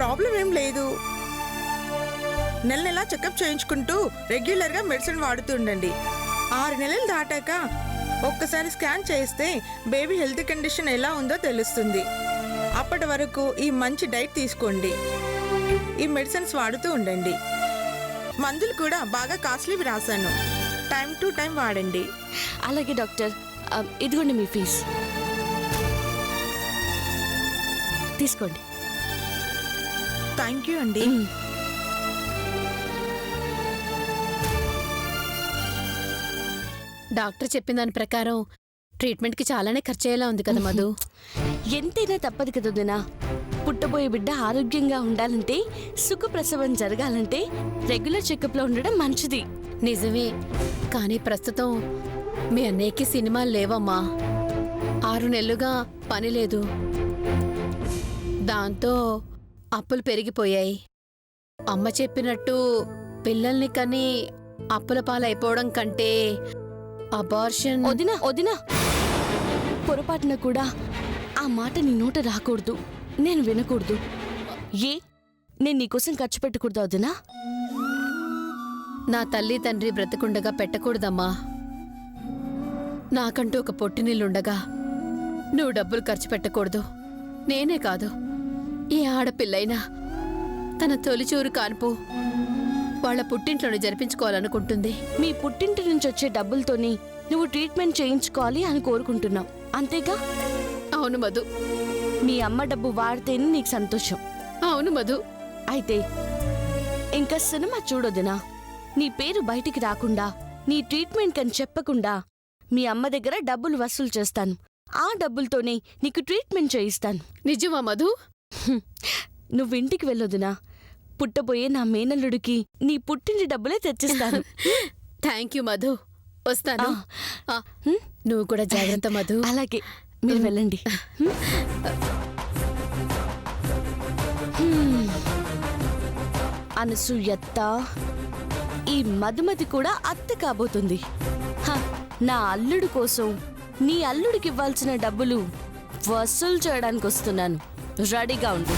Problem ఏం లేదు. నెల నెలా చెకప్ చేయించుకుంటూ రెగ్యులర్గా మెడిసిన్ వాడుతూ ఉండండి. 6 నెలలు దాటాక ఒక్కసారి స్కాన్ చేస్తే బేబీ హెల్త్ కండిషన్ ఎలా ఉందో తెలుస్తుంది. అప్పటి వరకు ఈ మంచి డైట్ తీసుకోండి, ఈ మెడిసిన్స్ వాడుతూ ఉండండి. మందులు కూడా బాగా కాస్ట్లీవి రాశాను, టైం టు టైం వాడండి. అలాగే డాక్టర్, ఇదిగోండి మీ ఫీజు తీసుకోండి. థ్యాంక్ యూ అండి. డాక్టర్ చెప్పిన దాని ప్రకారం ట్రీట్మెంట్కి చాలానే ఖర్చు అయ్యేలా ఉంది కదా మధు. ఎంతైనా తప్పదు కదా వదినా. పుట్టబోయే బిడ్డ ఆరోగ్యంగా ఉండాలంటే, సుఖప్రసవం జరగాలంటే రెగ్యులర్ చెకప్లో ఉండడం మంచిది. నిజమే, కానీ ప్రస్తుతం మీ అన్నయ్యకి సినిమాలు లేవమ్మా. 6 నెలలుగా పని లేదు, దాంతో అప్పులు పెరిగిపోయాయి. అమ్మ చెప్పినట్టు పిల్లల్ని కని అప్పుల పాలైపోవడం కంటే అబార్షన్. వదినా వదినా, పొరపాటున కూడా ఆ మాట నీ నోట రాకూడదు, నేను వినకూడదు. నేను నీకోసం ఖర్చు పెట్టకూడదా వదినా? నా తల్లి తండ్రి బ్రతకుండగా పెట్టకూడదమ్మా. నాకంటూ ఒక పొట్టినిల్లుండగా నువ్వు డబ్బులు ఖర్చు పెట్టకూడదు. నేనే కాదు, ఏ ఆడపిల్లైనా తన తొలిచూరు కాన్పు వాళ్ళ పుట్టింట్లోనే జరిపించుకోవాలనుకుంటుంది. మీ పుట్టింటి నుంచి వచ్చే డబ్బులతోని నువ్వు ట్రీట్మెంట్ చేయించుకోవాలి అని కోరుకుంటున్నావు, అంతేగా? అవును మధు. మీ అమ్మ డబ్బు వాడితేనే నీకు సంతోషం. అవును మధు. అయితే ఇంకా సినిమా చూడొదినా. నీ పేరు బయటికి రాకుండా, నీ ట్రీట్మెంట్ అని చెప్పకుండా మీ అమ్మ దగ్గర డబ్బులు వసూలు చేస్తాను. ఆ డబ్బులతోనే నీకు ట్రీట్మెంట్ చేయిస్తాను. నిజమా మధు? నువ్వింటికి వెళ్ళొదినా. పుట్టబోయే నా మేనల్లుడికి నీ పుట్టింటి డబ్బులే తెచ్చిస్తాను. థ్యాంక్ యూ మధు, వస్తాను. నువ్వు కూడా జాగ్రత్త మధు. అలాగే, మీరు వెళ్ళండి. అనసూయత్త, ఈ మధుమతి కూడా అత్త కాబోతుంది. నా అల్లుడు కోసం నీ అల్లుడికి ఇవ్వాల్సిన డబ్బులు వసూలు చేయడానికి వస్తున్నాను. రెడీగా ఉండు.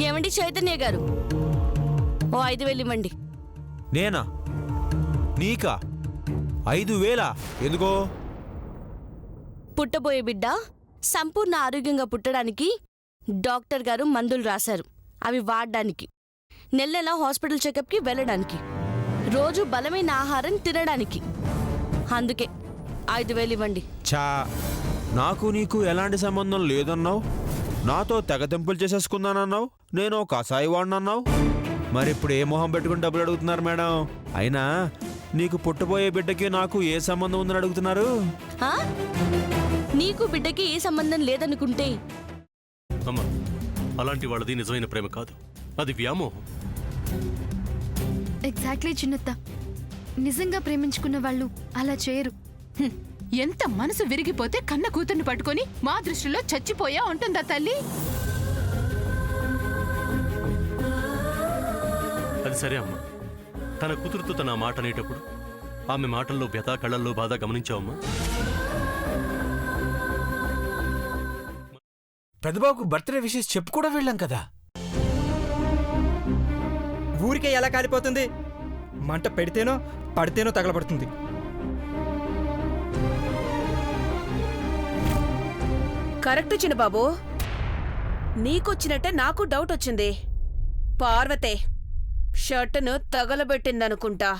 ఏమండి చైతన్య గారు, ఓ 5,000 ఇవ్వండి. నేనా? నీకా 5,000? ఎందుకో? పుట్టబోయే బిడ్డ సంపూర్ణ ఆరోగ్యంగా పుట్టడానికి డాక్టర్ గారు మందులు రాశారు. అవి వాడడానికి, నెలలా హాస్పిటల్ చెకప్కి వెళ్ళడానికి, రోజు బలమైన ఆహారం తినడానికి. అందుకే 5,000 ఇవ్వండి. చా, నాకు నీకు ఎలాంటి సంబంధం లేదన్నావు, నాతో తెగతింపులు చేసేసుకున్నానన్నావు, నేను కసాయి వాడినన్నావు. మరి ఇప్పుడు ఏ మొహం పెట్టుకుని డబ్బులు అడుగుతున్నారు మేడం? అయినా నీకు పుట్టబోయే బిడ్డకి నాకు ఏ సంబంధం ఉందని అడుగుతున్నారు? నీకు బిడ్డకి ఏ సంబంధం లేదనుకుంటే? అమ్మా, అలాంటి వాళ్ళది నిజమైన ప్రేమ కాదు, అది వ్యామోహం. ఎగ్జాక్ట్లీ చిన్నత్త, నిజంగా ప్రేమించుకున్న వాళ్ళు అలా చేయరు. ఎంత మనసు విరిగిపోతే కన్న కూతుర్ని పట్టుకొని మా దృష్టిలో చచ్చిపోయా ఉంటుందా తల్లి? అది సరే అమ్మా, తన కూతురుతో తన మాట అనేటప్పుడు ఆమె మాటల్లో వ్యథ, కళ్ళల్లో బాధ గమనించావమ్మా? పెద్దబాబుకు బర్త్డే విషెస్ చెప్పు కూడా వెళ్ళాం కదా. ఊరికే ఎలా కాలిపోతుంది? మంట పెడితేనో పడితేనో తగలబడుతుంది. కరెక్ట్ చిన్నబాబు, నీకొచ్చినట్టే నాకు డౌట్ వచ్చింది. పార్వతే షర్టును తగలబెట్టిందనుకుంటా.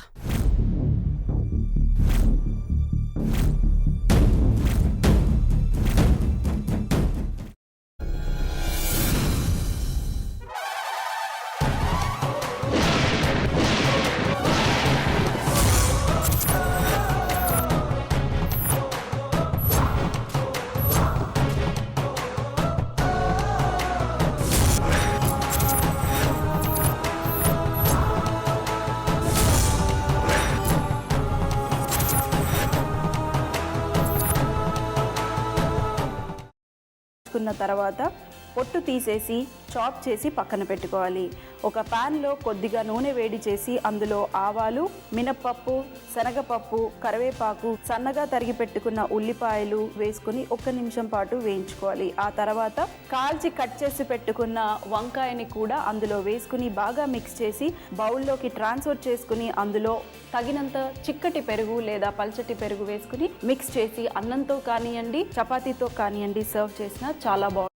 తర్వాత పొట్టు తీసేసి చాప్ చేసి పక్కన పెట్టుకోవాలి. ఒక ప్యాన్లో కొద్దిగా నూనె వేడి చేసి అందులో ఆవాలు, మినప్పప్పు, శనగపప్పు, కరివేపాకు, సన్నగా తరిగి పెట్టుకున్న ఉల్లిపాయలు వేసుకుని 1 నిమిషం పాటు వేయించుకోవాలి. ఆ తర్వాత కాల్చి కట్ చేసి పెట్టుకున్న వంకాయని కూడా అందులో వేసుకుని బాగా మిక్స్ చేసి బౌల్లోకి ట్రాన్స్ఫర్ చేసుకుని అందులో తగినంత చిక్కటి పెరుగు లేదా పల్చటి పెరుగు వేసుకుని మిక్స్ చేసి అన్నంతో కానివ్వండి, చపాతీతో కానివ్వండి సర్వ్ చేసినా చాలా బాగుంటుంది.